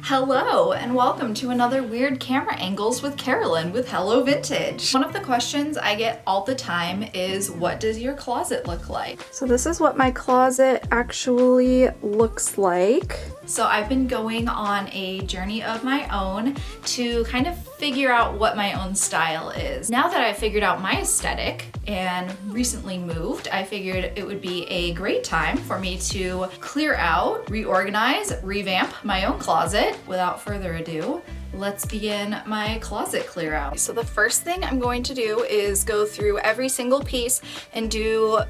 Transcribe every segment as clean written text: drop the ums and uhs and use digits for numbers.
Hello and welcome to another Weird Camera Angles with Carolyn with Hello Vintage. One of the questions I get all the time is, what does your closet look like? So this is what my closet actually looks like. So I've been going on a journey of my own to kind of figure out what my own style is. Now that I've figured out my aesthetic and recently moved, I figured it would be a great time for me to clear out, reorganize, revamp my own closet. Without further ado, let's begin my closet clear out. So the first thing I'm going to do is go through every single piece and do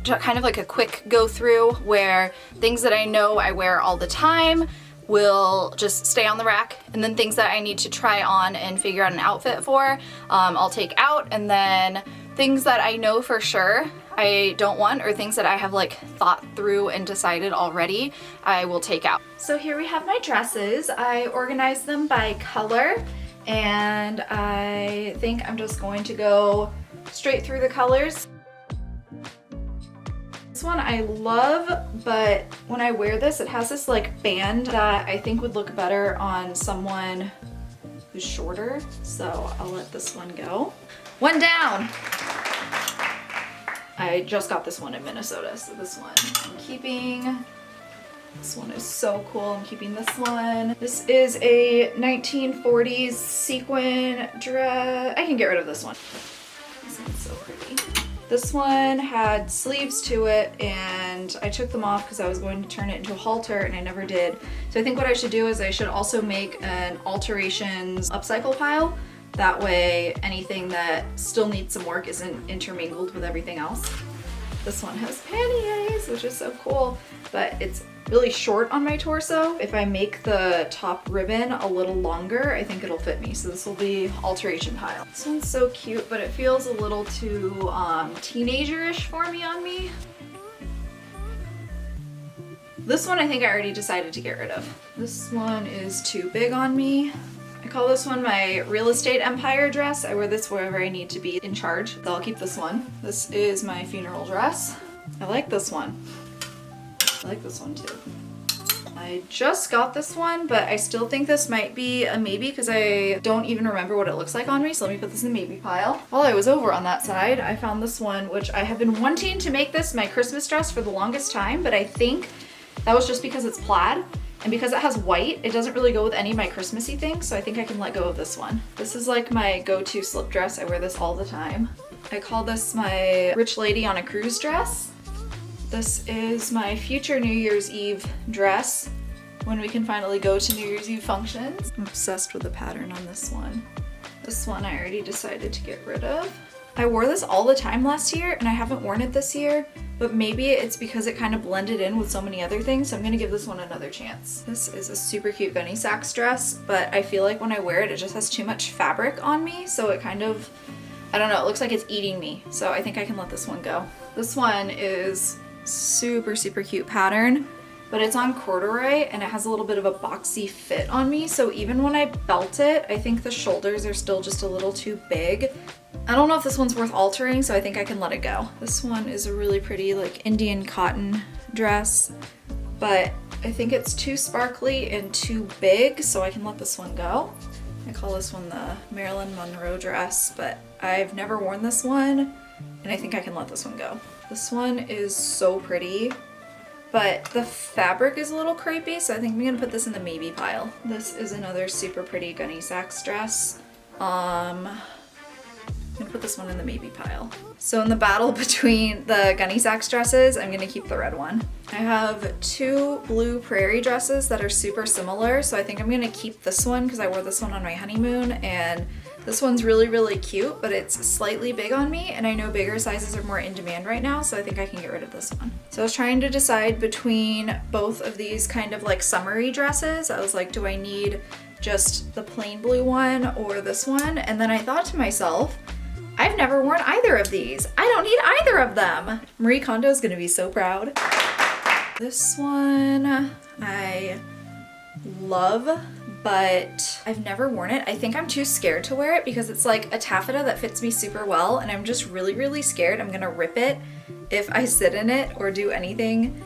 kind of like a quick go through where things that I know I wear all the time will just stay on the rack, and then things that I need to try on and figure out an outfit for, I'll take out, and then things that I know for sure I don't want, or things that I have like thought through and decided already, I will take out. So here we have my dresses. I organized them by color, and I think I'm just going to go straight through the colors. This one I love, but when I wear this, it has this like band that I think would look better on someone who's shorter, so I'll let this one go. One down! I just got this one in Minnesota, so this one I'm keeping. This one is so cool, I'm keeping this one. This is a 1940s sequin dress. I can get rid of this one. This one's so pretty. This one had sleeves to it, and I took them off because I was going to turn it into a halter, and I never did. So I think what I should do is I should also make an alterations upcycle pile. That way anything that still needs some work isn't intermingled with everything else. This one has panniers, which is so cool, but it's really short on my torso. If I make the top ribbon a little longer, I think it'll fit me. So this will be alteration pile. This one's so cute, but it feels a little too teenager-ish for me on me. This one I think I already decided to get rid of. This one is too big on me. I call this one my real estate empire dress. I wear this wherever I need to be in charge. So I'll keep this one. This is my funeral dress. I like this one. I like this one too. I just got this one, but I still think this might be a maybe because I don't even remember what it looks like on me, so let me put this in the maybe pile. While I was over on that side, I found this one, which I have been wanting to make this my Christmas dress for the longest time, but I think that was just because it's plaid. And because it has white, it doesn't really go with any of my Christmassy things, so I think I can let go of this one. This is like my go-to slip dress. I wear this all the time. I call this my rich lady on a cruise dress. This is my future New Year's Eve dress when we can finally go to New Year's Eve functions. I'm obsessed with the pattern on this one. This one I already decided to get rid of. I wore this all the time last year, and I haven't worn it this year, but maybe it's because it kind of blended in with so many other things, so I'm gonna give this one another chance. This is a super cute Gunny Sacks dress, but I feel like when I wear it, it just has too much fabric on me, so it kind of, I don't know, it looks like it's eating me, so I think I can let this one go. This one is super, super cute pattern, but it's on corduroy, and it has a little bit of a boxy fit on me, so even when I belt it, I think the shoulders are still just a little too big. I don't know if this one's worth altering, so I think I can let it go. This one is a really pretty like Indian cotton dress, but I think it's too sparkly and too big, so I can let this one go. I call this one the Marilyn Monroe dress, but I've never worn this one, and I think I can let this one go. This one is so pretty, but the fabric is a little crepey, so I think I'm gonna put this in the maybe pile. This is another super pretty Gunny Sacks dress. I'm gonna put this one in the maybe pile. So in the battle between the Gunny Sacks dresses, I'm gonna keep the red one. I have two blue prairie dresses that are super similar, so I think I'm gonna keep this one because I wore this one on my honeymoon, and this one's really, really cute, but it's slightly big on me, and I know bigger sizes are more in demand right now, so I think I can get rid of this one. So I was trying to decide between both of these kind of like summery dresses. I was like, do I need just the plain blue one or this one? And then I thought to myself, I've never worn either of these. I don't need either of them. Marie Kondo is gonna be so proud. This one I love, but I've never worn it. I think I'm too scared to wear it because it's like a taffeta that fits me super well, and I'm just really, really scared I'm gonna rip it if I sit in it or do anything.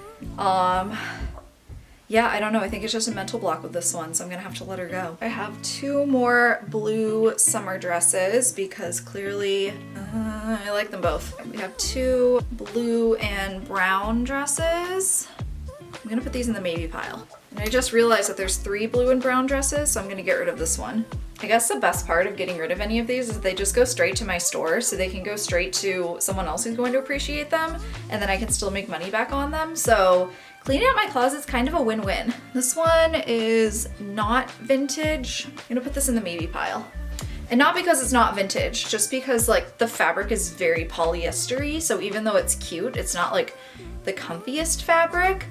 yeah, I don't know. I think it's just a mental block with this one, so I'm gonna have to let her go. I have 2 more blue summer dresses because clearly I like them both. We have 2 blue and brown dresses. I'm gonna put these in the maybe pile. And I just realized that there's 3 blue and brown dresses, so I'm gonna get rid of this one. I guess the best part of getting rid of any of these is they just go straight to my store, so they can go straight to someone else who's going to appreciate them, and then I can still make money back on them. So cleaning out my closet's kind of a win-win. This one is not vintage. I'm gonna put this in the maybe pile. And not because it's not vintage, just because like the fabric is very polyester-y, so even though it's cute, it's not like the comfiest fabric.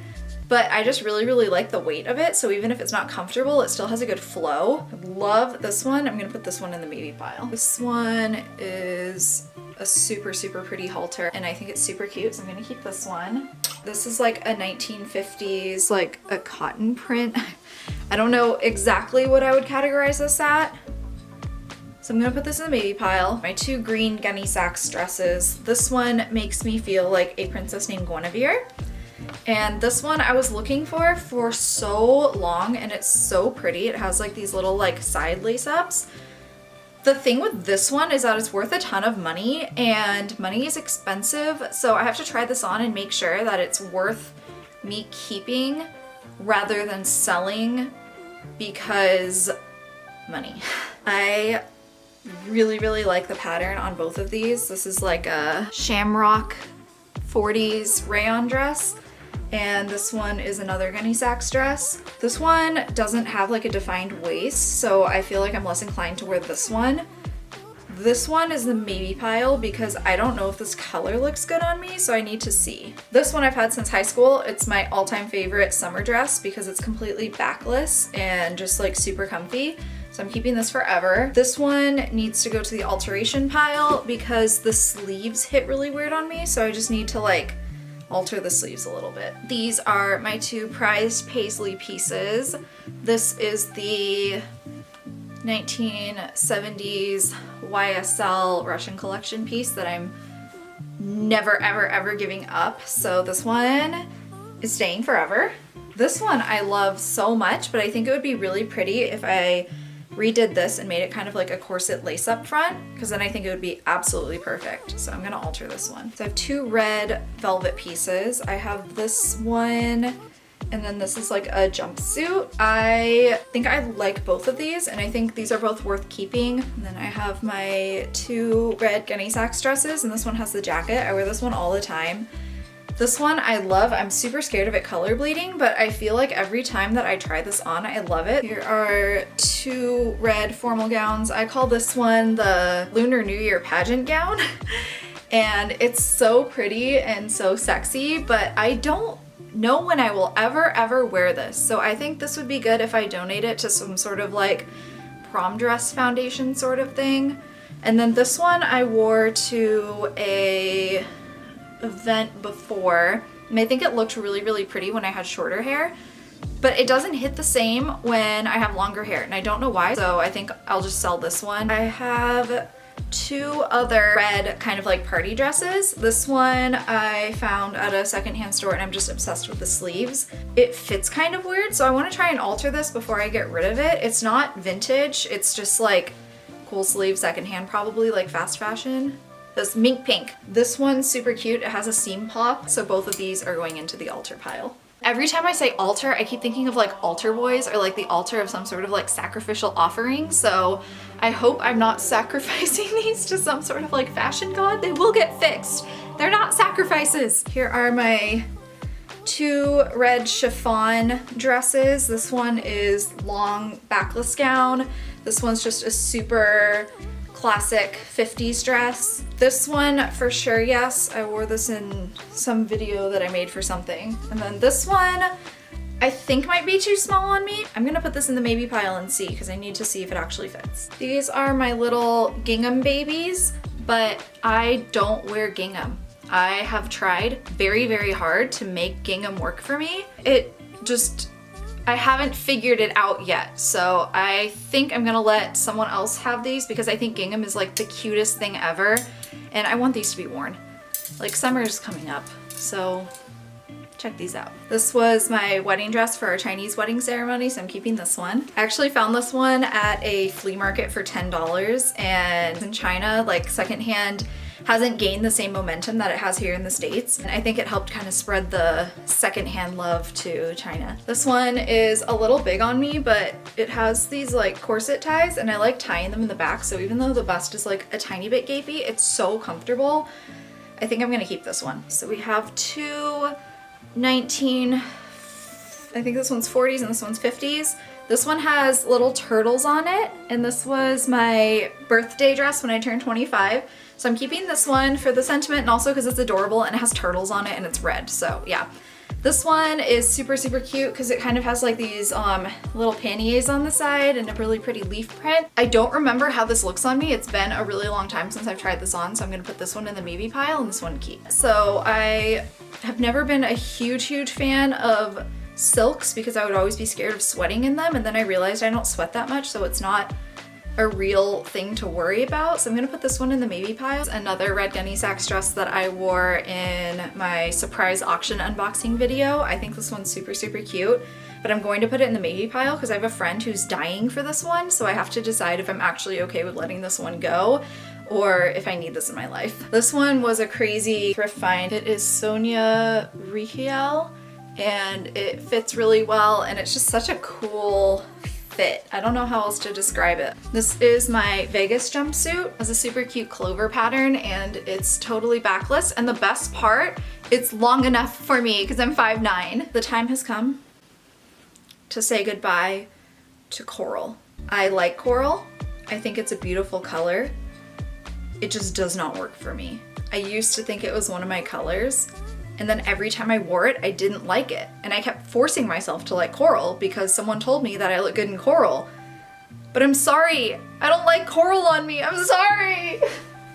But I just really, really like the weight of it, so even if it's not comfortable, it still has a good flow. I love this one. I'm gonna put this one in the maybe pile. This one is a super, super pretty halter, and I think it's super cute, so I'm gonna keep this one. This is like a 1950s, like a cotton print. I don't know exactly what I would categorize this at. So I'm gonna put this in the maybe pile. My 2 green Gunny Sacks dresses. This one makes me feel like a princess named Guinevere. And this one I was looking for so long, and it's so pretty. It has like these little like side lace ups. The thing with this one is that it's worth a ton of money, and money is expensive, so I have to try this on and make sure that it's worth me keeping rather than selling because money. I really, really like the pattern on both of these. This is like a shamrock 40s rayon dress, and this one is another Gunny Sacks dress. This one doesn't have like a defined waist, so I feel like I'm less inclined to wear this one. This one is the maybe pile because I don't know if this color looks good on me, so I need to see. This one I've had since high school. It's my all-time favorite summer dress because it's completely backless and just like super comfy. So I'm keeping this forever. This one needs to go to the alteration pile because the sleeves hit really weird on me, so I just need to like alter the sleeves a little bit. These are my 2 prized paisley pieces. This is the 1970s YSL Russian collection piece that I'm never, ever, ever giving up. So this one is staying forever. This one I love so much, but I think it would be really pretty if I redid this and made it kind of like a corset lace up front, because then I think it would be absolutely perfect. So I'm gonna alter this one. So I have 2 red velvet pieces. I have this one, and then this is like a jumpsuit. I think I like both of these, and I think these are both worth keeping. And then I have my 2 red Gunny Sacks dresses, and this one has the jacket. I wear this one all the time. This one I love. I'm super scared of it color bleeding, but I feel like every time that I try this on, I love it. Here are 2 red formal gowns. I call this one the Lunar New Year pageant gown. And it's so pretty and so sexy, but I don't know when I will ever wear this. So I think this would be good if I donate it to some sort of like prom dress foundation sort of thing. And then this one I wore to a event before, and I think it looked really, really pretty when I had shorter hair, but it doesn't hit the same when I have longer hair, and I don't know why, so I think I'll just sell this one. I have 2 other red kind of like party dresses. This one I found at a secondhand store, and I'm just obsessed with the sleeves. It fits kind of weird, so I want to try and alter this before I get rid of it. It's not vintage, it's just like cool sleeve secondhand, probably like fast fashion. This mink pink. This one's super cute. It has a seam pop, so both of these are going into the altar pile. Every time I say altar, I keep thinking of like altar boys, or like the altar of some sort of like sacrificial offering, so I hope I'm not sacrificing these to some sort of like fashion god. They will get fixed. They're not sacrifices. Here are my 2 red chiffon dresses. This one is long backless gown. This one's just a super classic 50s dress. This one for sure, yes. I wore this in some video that I made for something. And then this one I think might be too small on me. I'm gonna put this in the maybe pile and see, because I need to see if it actually fits. These are my little gingham babies, but I don't wear gingham. I have tried very, very hard to make gingham work for me. I haven't figured it out yet, so I think I'm gonna let someone else have these because I think gingham is like the cutest thing ever, and I want these to be worn. Like, summer is coming up, so Check these out. This was my wedding dress for our Chinese wedding ceremony, so I'm keeping this one. I actually found this one at a flea market for $10, and in China, like secondhand hasn't gained the same momentum that it has here in the States. And I think it helped kind of spread the secondhand love to China. This one is a little big on me, but it has these like corset ties and I like tying them in the back. So even though the bust is like a tiny bit gapey, it's so comfortable. I think I'm gonna keep this one. So we have two 19, I think this one's 40s and this one's 50s. This one has little turtles on it, and this was my birthday dress when I turned 25. So I'm keeping this one for the sentiment and also because it's adorable and it has turtles on it and it's red. So yeah, this one is super, super cute because it kind of has like these little panniers on the side and a really pretty leaf print. I don't remember how this looks on me. It's been a really long time since I've tried this on, so I'm gonna put this one in the maybe pile and this one keep. So I have never been a huge, huge fan of silks because I would always be scared of sweating in them, and then I realized I don't sweat that much, so it's not a real thing to worry about. So I'm gonna put this one in the maybe pile. Another red gunny sacks dress that I wore in my surprise auction unboxing video. I think this one's super, super cute, but I'm going to put it in the maybe pile because I have a friend who's dying for this one, so I have to decide if I'm actually okay with letting this one go or if I need this in my life. This one was a crazy thrift find. It is Sonia Richiel, and it fits really well, and it's just such a cool fit. I don't know how else to describe it. This is my Vegas jumpsuit. It has a super cute clover pattern and it's totally backless, and the best part, it's long enough for me because I'm 5'9". The time has come to say goodbye to coral. I like coral. I think it's a beautiful color. It just does not work for me. I used to think it was one of my colors, and then every time I wore it, I didn't like it. And I kept forcing myself to like coral because someone told me that I look good in coral. But I'm sorry, I don't like coral on me, I'm sorry.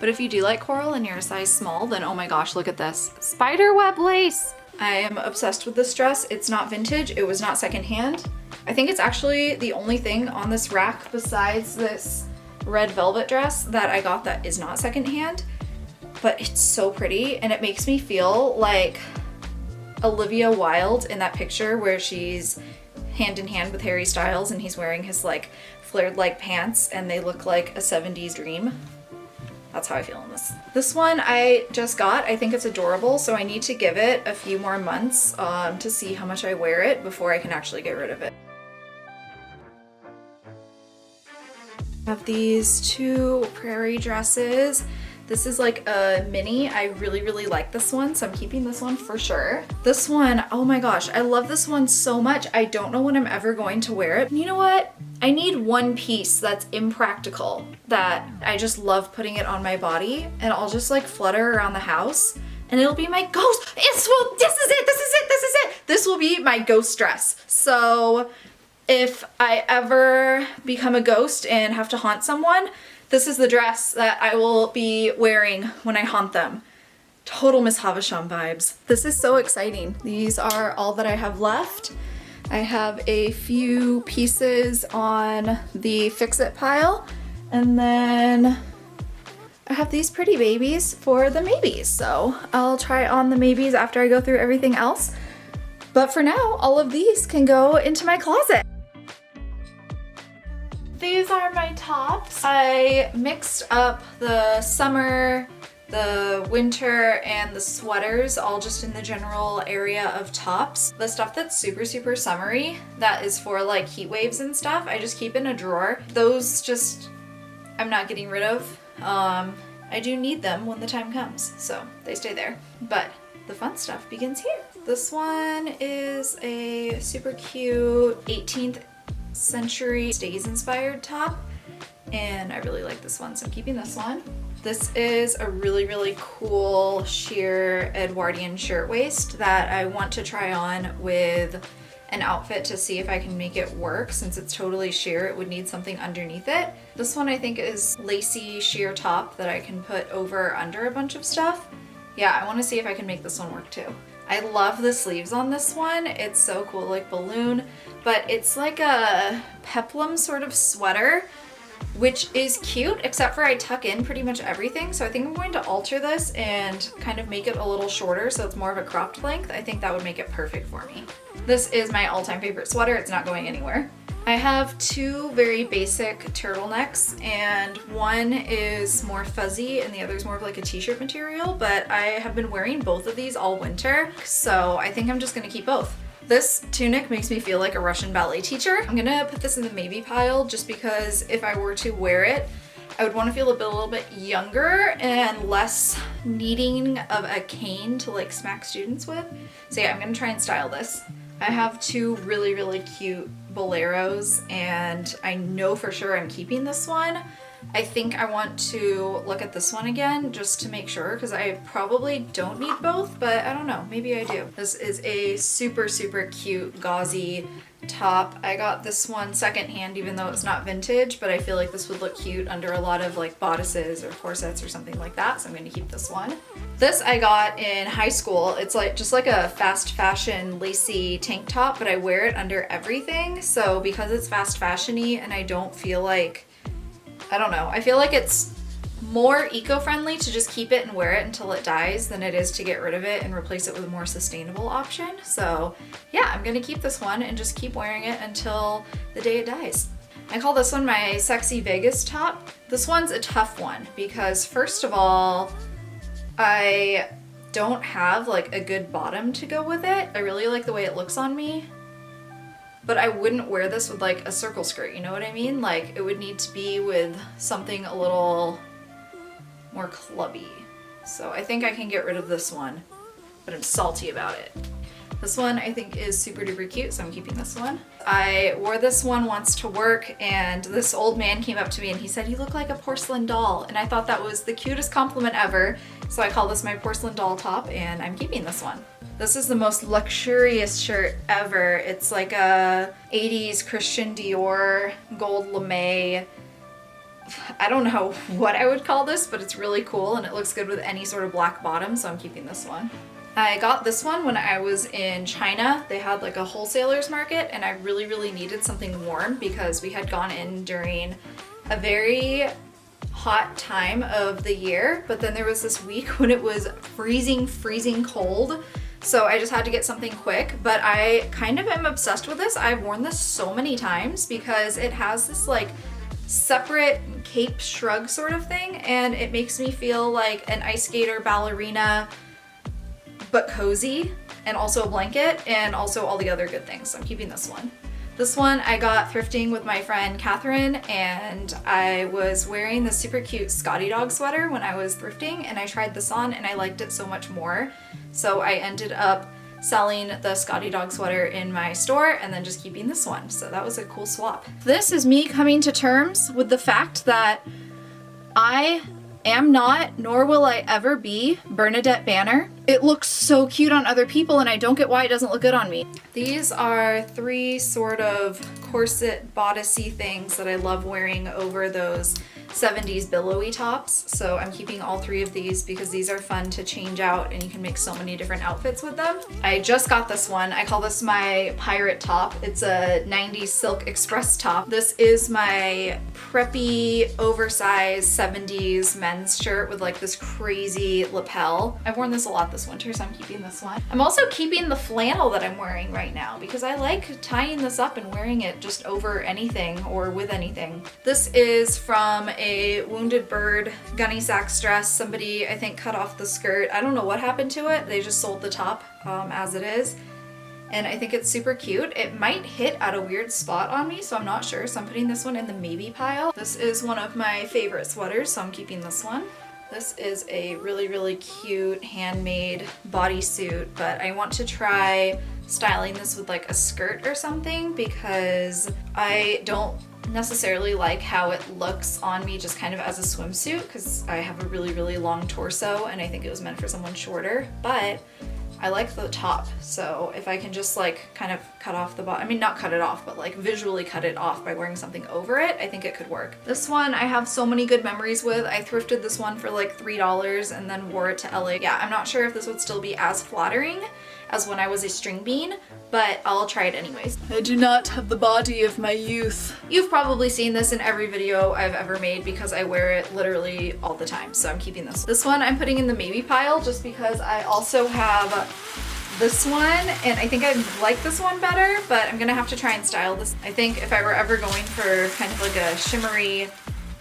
But if you do like coral and you're a size small, then oh my gosh, look at this. Spiderweb lace. I am obsessed with this dress. It's not vintage, it was not secondhand. I think it's actually the only thing on this rack besides this red velvet dress that I got that is not secondhand. But it's so pretty and it makes me feel like Olivia Wilde in that picture where she's hand in hand with Harry Styles and he's wearing his like flared like pants and they look like a 70s dream. That's how I feel in this. This one I just got. I think it's adorable, so I need to give it a few more months to see how much I wear it before I can actually get rid of it. I have these two prairie dresses. This is like a mini. I really, really like this one, so I'm keeping this one for sure. This one, oh my gosh, I love this one so much. I don't know when I'm ever going to wear it. And you know what? I need one piece that's impractical that I just love putting it on my body, and I'll just like flutter around the house and it'll be my ghost. This is it. This will be my ghost dress. So if I ever become a ghost and have to haunt someone, this is the dress that I will be wearing when I haunt them. Total Miss Havisham vibes. This is so exciting. These are all that I have left. I have a few pieces on the fix-it pile, and then I have these pretty babies for the maybes. So I'll try on the maybes after I go through everything else. But for now, all of these can go into my closet. These are my tops. I mixed up the summer, the winter, and the sweaters all just in the general area of tops. The stuff that's super, super summery, that is for like heat waves and stuff, I just keep in a drawer. Those just, I'm not getting rid of. I do need them when the time comes, so they stay there. But the fun stuff begins here. This one is a super cute 18th century stays inspired top, and I really like this one, so I'm keeping this one. This is a really, really cool sheer Edwardian shirtwaist that I want to try on with an outfit to see if I can make it work. Since it's totally sheer, it would need something underneath it. This one I think is lacy sheer top that I can put over under a bunch of stuff. Yeah, I want to see if I can make this one work too. I love the sleeves on this one. It's so cool, like balloon, but it's like a peplum sort of sweater. which is cute, except for I tuck in pretty much everything. So I think I'm going to alter this and kind of make it a little shorter so it's more of a cropped length. I think that would make it perfect for me. This is my all-time favorite sweater. It's not going anywhere. I have two very basic turtlenecks, and one is more fuzzy and the other is more of like a t-shirt material, but I have been wearing both of these all winter, so I think I'm just gonna keep both. This tunic makes me feel like a Russian ballet teacher. I'm gonna put this in the maybe pile just because if I were to wear it, I would want to feel a little bit younger and less needing of a cane to like smack students with. So yeah, I'm gonna try and style this. I have two really, really cute boleros, and I know for sure I'm keeping this one. I think I want to look at this one again just to make sure, because I probably don't need both, but I don't know, maybe I do. This is a super, super cute gauzy top. I got this one secondhand, even though it's not vintage, but I feel like this would look cute under a lot of like bodices or corsets or something like that, so I'm going to keep this one. This I got in high school. It's like just like a fast fashion lacy tank top, but I wear it under everything. So because it's fast fashion-y and I don't feel like, I don't know, I feel like it's more eco-friendly to just keep it and wear it until it dies than it is to get rid of it and replace it with a more sustainable option. So yeah, I'm gonna keep this one and just keep wearing it until the day it dies. I call this one my sexy Vegas top. This one's a tough one because first of all, I don't have like a good bottom to go with it. I really like the way it looks on me, but I wouldn't wear this with like a circle skirt, you know what I mean? Like it would need to be with something a little more clubby. So I think I can get rid of this one, but I'm salty about it. This one I think is super duper cute, so I'm keeping this one. I wore this one once to work, and this old man came up to me and he said, "You look like a porcelain doll." And I thought that was the cutest compliment ever. So I call this my porcelain doll top, and I'm keeping this one. This is the most luxurious shirt ever. It's like a 80s Christian Dior gold lame. I don't know what I would call this, but it's really cool and it looks good with any sort of black bottom, so I'm keeping this one. I got this one when I was in China. They had like a wholesaler's market and I really, really needed something warm because we had gone in during a very hot time of the year, but then there was this week when it was freezing cold. So I just had to get something quick, but I kind of am obsessed with this. I've worn this so many times because it has this like separate cape shrug sort of thing, and it makes me feel like an ice skater ballerina, but cozy, and also a blanket, and also all the other good things. So I'm keeping this one. This one I got thrifting with my friend Catherine, and I was wearing this super cute Scotty dog sweater when I was thrifting, and I tried this on and I liked it so much more. So I ended up selling the Scotty dog sweater in my store and then just keeping this one. So that was a cool swap. This is me coming to terms with the fact that I am not, nor will I ever be, Bernadette Banner. It looks so cute on other people and I don't get why it doesn't look good on me. These are three sort of corset bodicey things that I love wearing over those 70s billowy tops. So I'm keeping all three of these because these are fun to change out and you can make so many different outfits with them. I just got this one. I call this my pirate top. It's a 90s silk express top. This is my preppy oversized 70s men's shirt with like this crazy lapel. I've worn this a lot this winter, so I'm keeping this one. I'm also keeping the flannel that I'm wearing right now because I like tying this up and wearing it just over anything or with anything. This is from a Wounded Bird gunny sack dress. Somebody, I think, cut off the skirt. I don't know what happened to it. They just sold the top as it is. And I think it's super cute. It might hit at a weird spot on me, so I'm not sure. So I'm putting this one in the maybe pile. This is one of my favorite sweaters, so I'm keeping this one. This is a really, really cute handmade bodysuit, but I want to try styling this with like a skirt or something because I don't necessarily like how it looks on me just kind of as a swimsuit because I have a really, really long torso and I think it was meant for someone shorter, but I like the top. So if I can just like kind of cut off the bottom, I mean not cut it off, but like visually cut it off by wearing something over it, I think it could work. This one I have so many good memories with. I thrifted this one for like $3 and then wore it to LA. Yeah, I'm not sure if this would still be as flattering as when I was a string bean, but I'll try it anyways. I do not have the body of my youth. You've probably seen this in every video I've ever made because I wear it literally all the time, so I'm keeping this. This one I'm putting in the maybe pile just because I also have this one, and I think I like this one better, but I'm gonna have to try and style this. I think if I were ever going for kind of like a shimmery,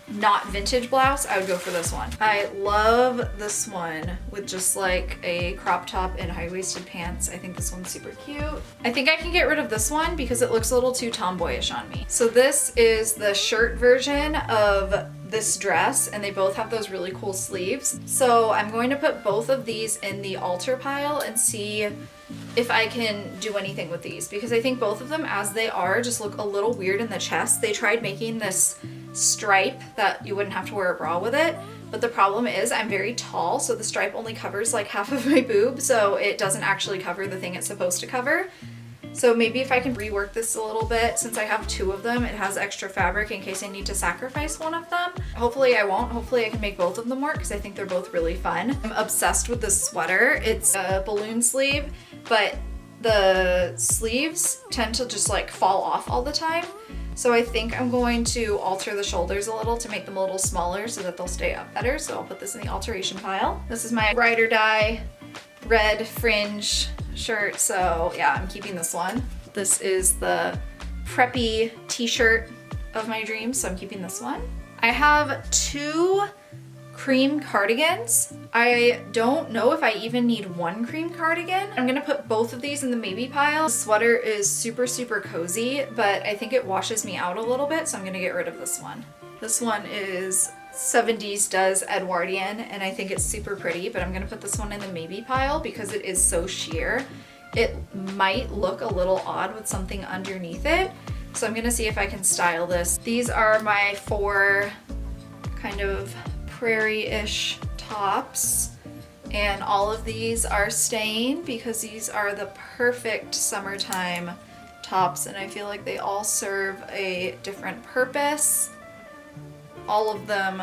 not vintage blouse, I would go for this one. I love this one with just like a crop top and high-waisted pants. I think this one's super cute. I think I can get rid of this one because it looks a little too tomboyish on me. So this is the shirt version of this dress, and they both have those really cool sleeves. So I'm going to put both of these in the altar pile and see if I can do anything with these, because I think both of them as they are just look a little weird in the chest. They tried making this stripe that you wouldn't have to wear a bra with it, but the problem is I'm very tall, so the stripe only covers like half of my boob, so it doesn't actually cover the thing it's supposed to cover. So maybe if I can rework this a little bit, since I have two of them, it has extra fabric in case I need to sacrifice one of them. Hopefully I won't. Hopefully I can make both of them work because I think they're both really fun. I'm obsessed with this sweater. It's a balloon sleeve, but the sleeves tend to just like fall off all the time. So I think I'm going to alter the shoulders a little to make them a little smaller so that they'll stay up better. So I'll put this in the alteration pile. This is my ride or die red fringe shirt, so yeah, I'm keeping this one. This is the preppy t-shirt of my dreams, so I'm keeping this one. I have two cream cardigans. I don't know if I even need one cream cardigan. I'm gonna put both of these in the maybe pile. The sweater is super, super cozy, but I think it washes me out a little bit, so I'm gonna get rid of this one. This one is 70s does Edwardian, and I think it's super pretty, but I'm gonna put this one in the maybe pile because it is so sheer. It might look a little odd with something underneath it, so I'm gonna see if I can style this. These are my four kind of prairie-ish tops, and all of these are staying because these are the perfect summertime tops, and I feel like they all serve a different purpose. All of them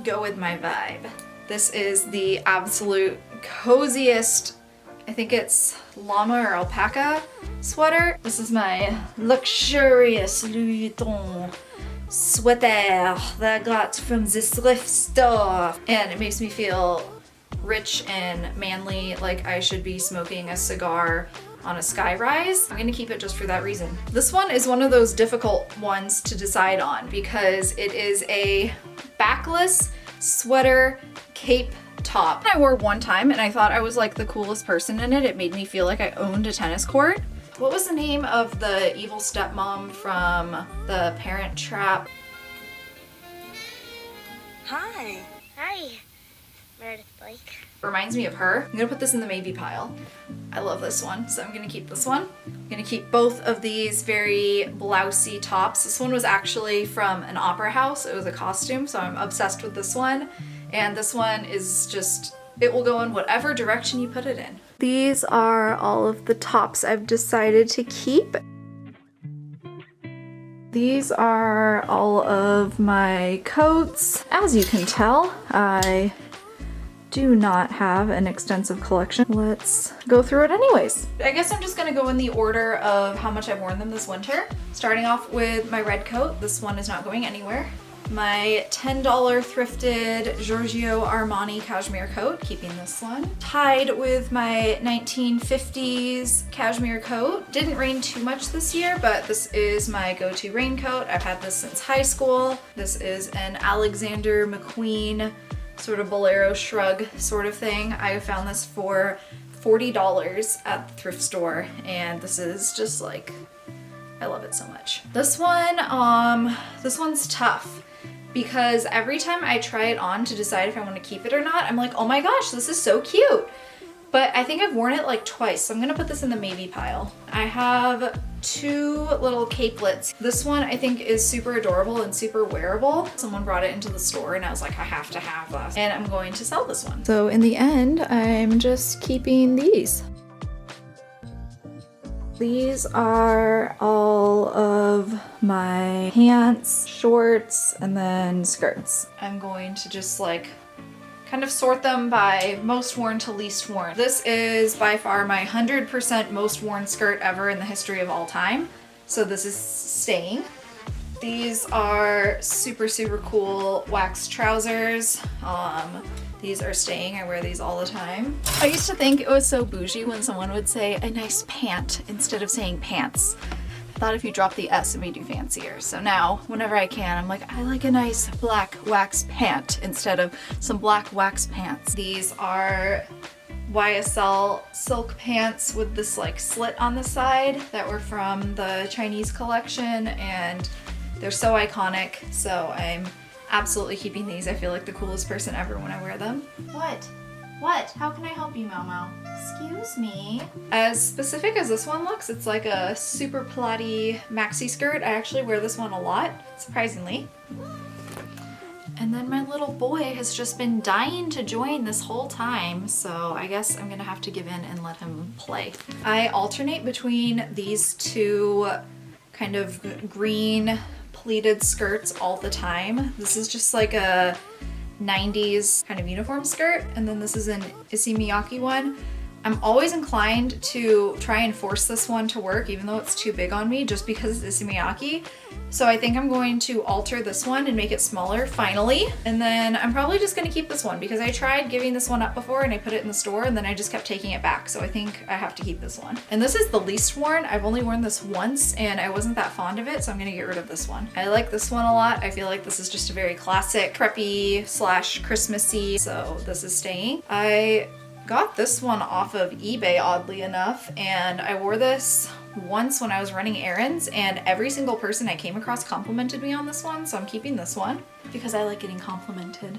go with my vibe. This is the absolute coziest, I think it's llama or alpaca sweater. This is my luxurious Louis Vuitton sweater that I got from this thrift store. And it makes me feel rich and manly, like I should be smoking a cigar on a skyrise. I'm gonna keep it just for that reason. This one is one of those difficult ones to decide on because it is a backless sweater cape top. I wore one time and I thought I was like the coolest person in it. It made me feel like I owned a tennis court. What was the name of the evil stepmom from The Parent Trap? Hi. Hi. Meredith Blake. Reminds me of her. I'm gonna put this in the maybe pile. I love this one, so I'm gonna keep this one. I'm gonna keep both of these very blousey tops. This one was actually from an opera house. It was a costume, so I'm obsessed with this one. And this one is just, it will go in whatever direction you put it in. These are all of the tops I've decided to keep. These are all of my coats. As you can tell, I do not have an extensive collection. Let's go through it anyways. I guess I'm just gonna go in the order of how much I've worn them this winter. Starting off with my red coat. This one is not going anywhere. My $10 thrifted Giorgio Armani cashmere coat, keeping this one. Tied with my 1950s cashmere coat. Didn't rain too much this year, but this is my go-to raincoat. I've had this since high school. This is an Alexander McQueen sort of bolero shrug sort of thing. I found this for $40 at the thrift store, and this is just like, I love it so much. This one's tough because every time I try it on to decide if I want to keep it or not, I'm like, oh my gosh, this is so cute. But I think I've worn it like twice, so I'm gonna put this in the maybe pile. I have two little capelets. This one I think is super adorable and super wearable. Someone brought it into the store and I was like, I have to have this. And I'm going to sell this one. So in the end, I'm just keeping these. These are all of my pants, shorts, and then skirts. I'm going to just like kind of sort them by most worn to least worn. This is by far my 100% most worn skirt ever in the history of all time. So this is staying. These are super, super cool wax trousers. These are staying. I wear these all the time. I used to think it was so bougie when someone would say a nice pant instead of saying pants. I thought if you drop the S it made you fancier. So now, whenever I can, I'm like, I like a nice black wax pant instead of some black wax pants. These are YSL silk pants with this like slit on the side that were from the Chinese collection, and they're so iconic, so I'm absolutely keeping these. I feel like the coolest person ever when I wear them. What? What? How can I help you, Mau Mau? Excuse me. As specific as this one looks, it's like a super plotty maxi skirt. I actually wear this one a lot, surprisingly. And then my little boy has just been dying to join this whole time, so I guess I'm gonna have to give in and let him play. I alternate between these two kind of green pleated skirts all the time. This is just like a 90s kind of uniform skirt, and then this is an Issey Miyake one. I'm always inclined to try and force this one to work even though it's too big on me, just because it's Issey Miyake. So I think I'm going to alter this one and make it smaller finally. And then I'm probably just gonna keep this one because I tried giving this one up before and I put it in the store and then I just kept taking it back. So I think I have to keep this one. And this is the least worn. I've only worn this once and I wasn't that fond of it, so I'm gonna get rid of this one. I like this one a lot. I feel like this is just a very classic preppy / Christmassy, so this is staying. I got this one off of eBay, oddly enough, and I wore this once when I was running errands, and every single person I came across complimented me on this one, so I'm keeping this one because I like getting complimented.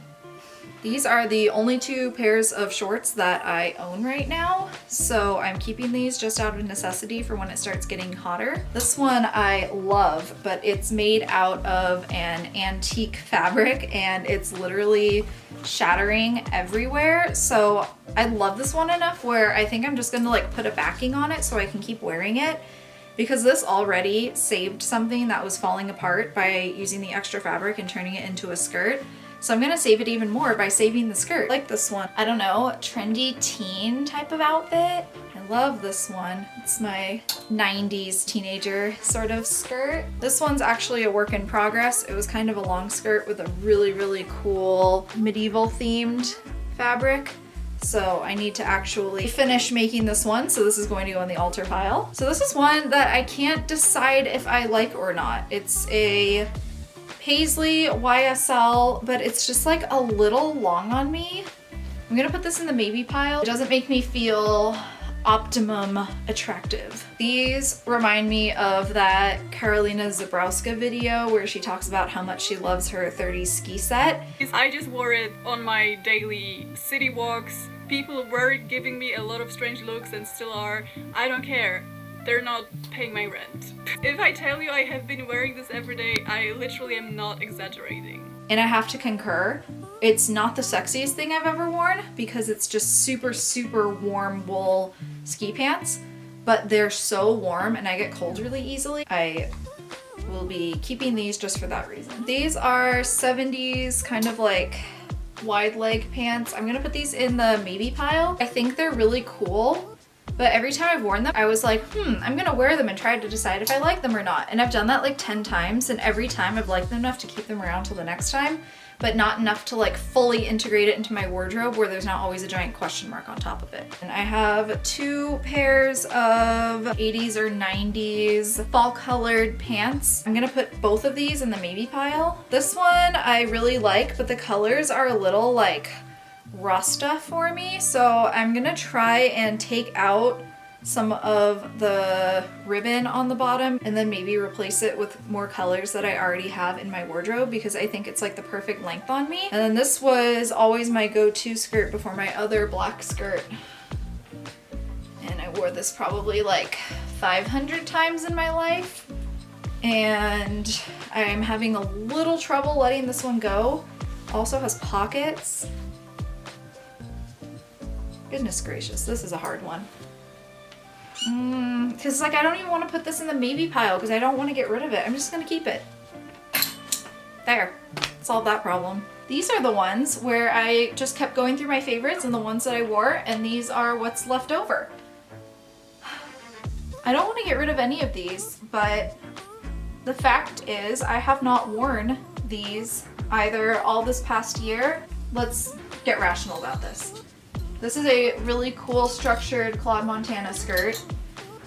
These are the only two pairs of shorts that I own right now, so I'm keeping these just out of necessity for when it starts getting hotter. This one I love, but it's made out of an antique fabric and it's literally shattering everywhere. So I love this one enough where I think I'm just gonna like put a backing on it so I can keep wearing it, because this already saved something that was falling apart by using the extra fabric and turning it into a skirt. So I'm gonna save it even more by saving the skirt. I like this one. I don't know, trendy teen type of outfit. I love this one. It's my 90s teenager sort of skirt. This one's actually a work in progress. It was kind of a long skirt with a really, really cool medieval themed fabric. So I need to actually finish making this one. So this is going to go in the altar pile. So this is one that I can't decide if I like or not. It's a Paisley YSL, but it's just like a little long on me. I'm gonna put this in the maybe pile. It doesn't make me feel optimum attractive. These remind me of that Karolina Zabrowska video where she talks about how much she loves her 30s ski set. I just wore it on my daily city walks. People were giving me a lot of strange looks and still are. I don't care. They're not paying my rent. If I tell you I have been wearing this every day, I literally am not exaggerating. And I have to concur, it's not the sexiest thing I've ever worn because it's just super, super warm wool ski pants, but they're so warm and I get cold really easily. I will be keeping these just for that reason. These are 70s kind of like wide leg pants. I'm gonna put these in the maybe pile. I think they're really cool. But every time I've worn them, I was like, I'm gonna wear them and try to decide if I like them or not. And I've done that like 10 times, and every time I've liked them enough to keep them around till the next time, but not enough to like fully integrate it into my wardrobe where there's not always a giant question mark on top of it. And I have two pairs of 80s or 90s fall colored pants. I'm gonna put both of these in the maybe pile. This one I really like, but the colors are a little like Rasta for me, so I'm gonna try and take out some of the ribbon on the bottom and then maybe replace it with more colors that I already have in my wardrobe because I think it's like the perfect length on me. And then this was always my go-to skirt before my other black skirt, and I wore this probably like 500 times in my life, and I'm having a little trouble letting this one go. Also has pockets. Goodness gracious, this is a hard one. Because like I don't even want to put this in the maybe pile because I don't want to get rid of it. I'm just gonna keep it. There, solve that problem. These are the ones where I just kept going through my favorites and the ones that I wore, and these are what's left over. I don't want to get rid of any of these, but the fact is I have not worn these either all this past year. Let's get rational about this. This is a really cool structured Claude Montana skirt.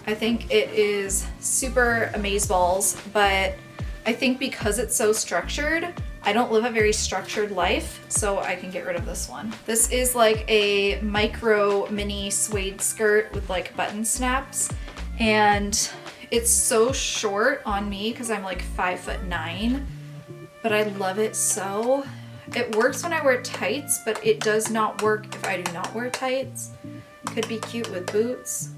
I think it is super amazeballs, but I think because it's so structured, I don't live a very structured life, so I can get rid of this one. This is like a micro mini suede skirt with like button snaps, and it's so short on me because I'm like 5'9", but I love it so. It works when I wear tights, but it does not work if I do not wear tights. Could be cute with boots.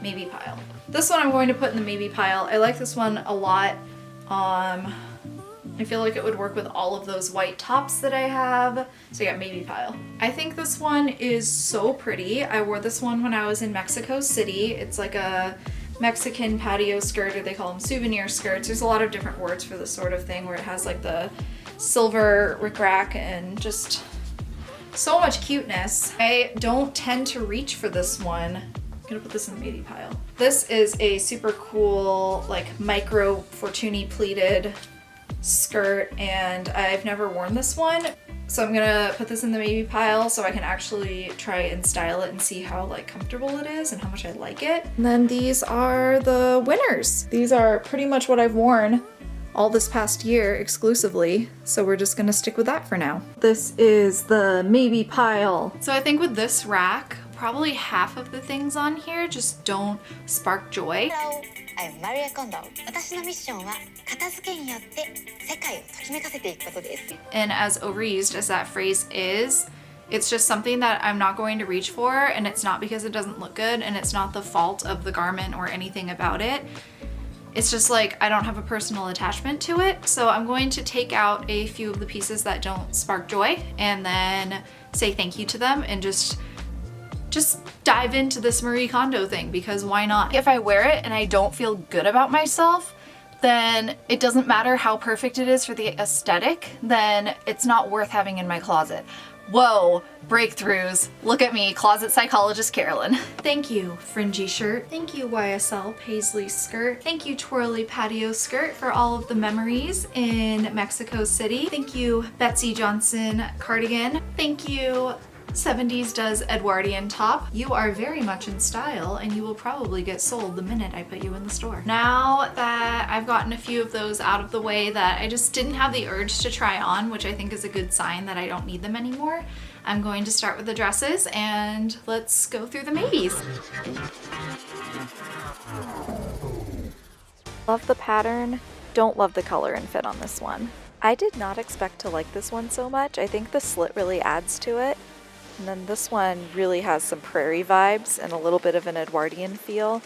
Maybe pile. This one I'm going to put in the maybe pile. I like this one a lot. I feel like it would work with all of those white tops that I have. So yeah, maybe pile. I think this one is so pretty. I wore this one when I was in Mexico City. It's like a Mexican patio skirt, or they call them souvenir skirts. There's a lot of different words for this sort of thing where it has like the silver rickrack and just so much cuteness. I don't tend to reach for this one. I'm gonna put this in the maybe pile. This is a super cool like micro Fortuny pleated skirt, and I've never worn this one, so I'm gonna put this in the maybe pile so I can actually try and style it and see how like comfortable it is and how much I like it. And then these are the winners. These are pretty much what I've worn all this past year exclusively, so we're just gonna stick with that for now. This is the maybe pile. So I think with this rack, probably half of the things on here just don't spark joy. Hello, I'm Marie Kondo. 私のミッションは片付けによって世界をときめかせていくことです。 And as overused as that phrase is, it's just something that I'm not going to reach for, and it's not because it doesn't look good, and it's not the fault of the garment or anything about it. It's just like I don't have a personal attachment to it, so I'm going to take out a few of the pieces that don't spark joy and then say thank you to them and just dive into this Marie Kondo thing, because why not? If I wear it and I don't feel good about myself, then it doesn't matter how perfect it is for the aesthetic, then it's not worth having in my closet. Whoa, breakthroughs. Look at me, closet psychologist Carolyn. Thank you, fringy shirt. Thank you, YSL paisley skirt. Thank you, twirly patio skirt, for all of the memories in Mexico City. Thank you, Betsy Johnson cardigan. Thank you, 70s Does Edwardian top. You are very much in style, and you will probably get sold the minute I put you in the store. Now that I've gotten a few of those out of the way that I just didn't have the urge to try on, which I think is a good sign that I don't need them anymore, I'm going to start with the dresses, and let's go through the maybes. Love the pattern, don't love the color and fit on this one. I did not expect to like this one so much. I think the slit really adds to it. And then this one really has some prairie vibes and a little bit of an Edwardian feel.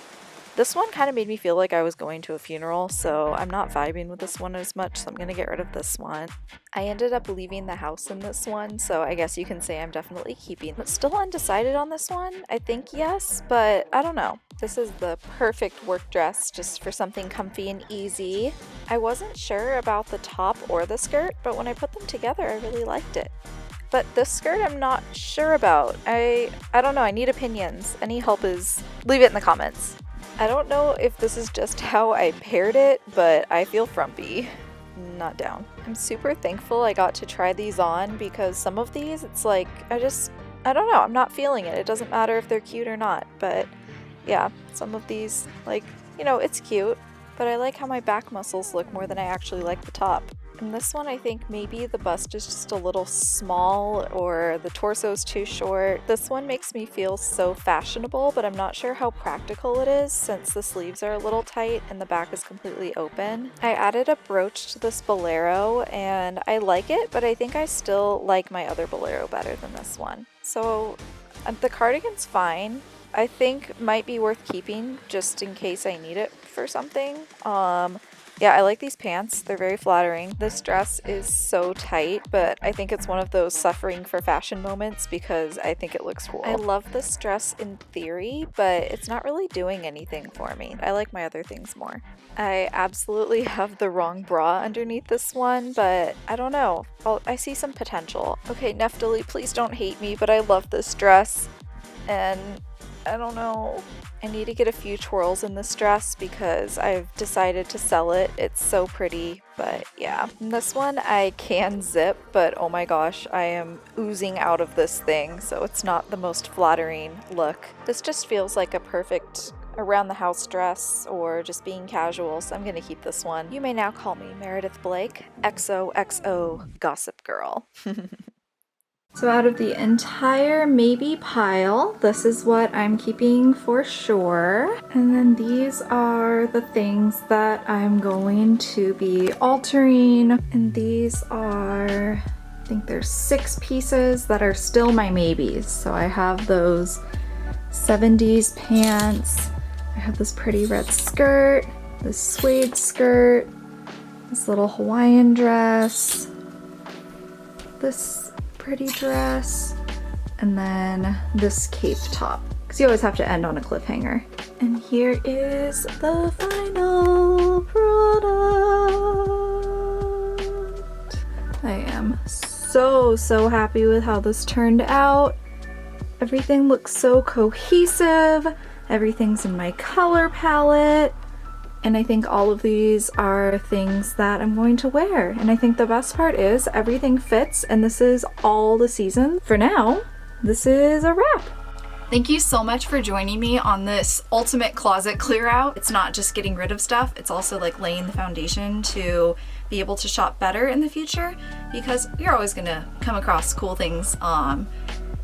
This one kind of made me feel like I was going to a funeral, so I'm not vibing with this one as much, so I'm going to get rid of this one. I ended up leaving the house in this one, so I guess you can say I'm definitely keeping. But still undecided on this one. I think yes, but I don't know. This is the perfect work dress just for something comfy and easy. I wasn't sure about the top or the skirt, but when I put them together, I really liked it. But this skirt I'm not sure about. I don't know, I need opinions. Any help is, leave it in the comments. I don't know if this is just how I paired it, but I feel frumpy. Not down. I'm super thankful I got to try these on, because some of these, it's like, I don't know, I'm not feeling it. It doesn't matter if they're cute or not, but yeah, some of these, like, you know, it's cute, but I like how my back muscles look more than I actually like the top. And this one, I think maybe the bust is just a little small, or the torso's too short. This one makes me feel so fashionable, but I'm not sure how practical it is since the sleeves are a little tight and the back is completely open. I added a brooch to this bolero and I like it, but I think I still like my other bolero better than this one. So the cardigan's fine. I think might be worth keeping just in case I need it for something. Yeah, I like these pants. They're very flattering. This dress is so tight, but I think it's one of those suffering for fashion moments because I think it looks cool. I love this dress in theory, but it's not really doing anything for me. I like my other things more. I absolutely have the wrong bra underneath this one, but I don't know. I see some potential. Okay, Neftali, please don't hate me, but I love this dress. And I don't know. I need to get a few twirls in this dress because I've decided to sell it. It's so pretty, but yeah. And this one I can zip, but oh my gosh, I am oozing out of this thing, so it's not the most flattering look. This just feels like a perfect around the house dress or just being casual, so I'm gonna keep this one. You may now call me Meredith Blake, XOXO Gossip Girl. So out of the entire maybe pile, this is what I'm keeping for sure. And then these are the things that I'm going to be altering. And these are, I think there's 6 pieces that are still my maybes. So I have those 70s pants. I have this pretty red skirt, this suede skirt, this little Hawaiian dress, this pretty dress, and then this cape top, because you always have to end on a cliffhanger. And here is the final product. I am so happy with how this turned out. Everything looks so cohesive. Everything's in my color palette. And I think all of these are things that I'm going to wear. And I think the best part is everything fits, and this is all the season. For now, this is a wrap. Thank you so much for joining me on this ultimate closet clear out. It's not just getting rid of stuff, it's also like laying the foundation to be able to shop better in the future, because you're always gonna come across cool things.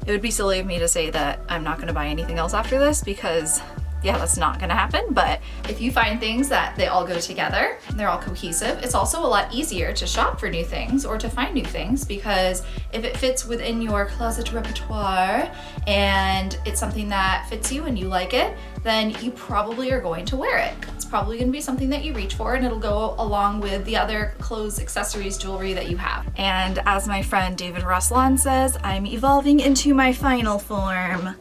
It would be silly of me to say that I'm not gonna buy anything else after this, because yeah, that's not gonna happen. But if you find things that they all go together, they're all cohesive, it's also a lot easier to shop for new things or to find new things, because if it fits within your closet repertoire and it's something that fits you and you like it, then you probably are going to wear it. It's probably gonna be something that you reach for, and it'll go along with the other clothes, accessories, jewelry that you have. And as my friend David Ruslan says, I'm evolving into my final form.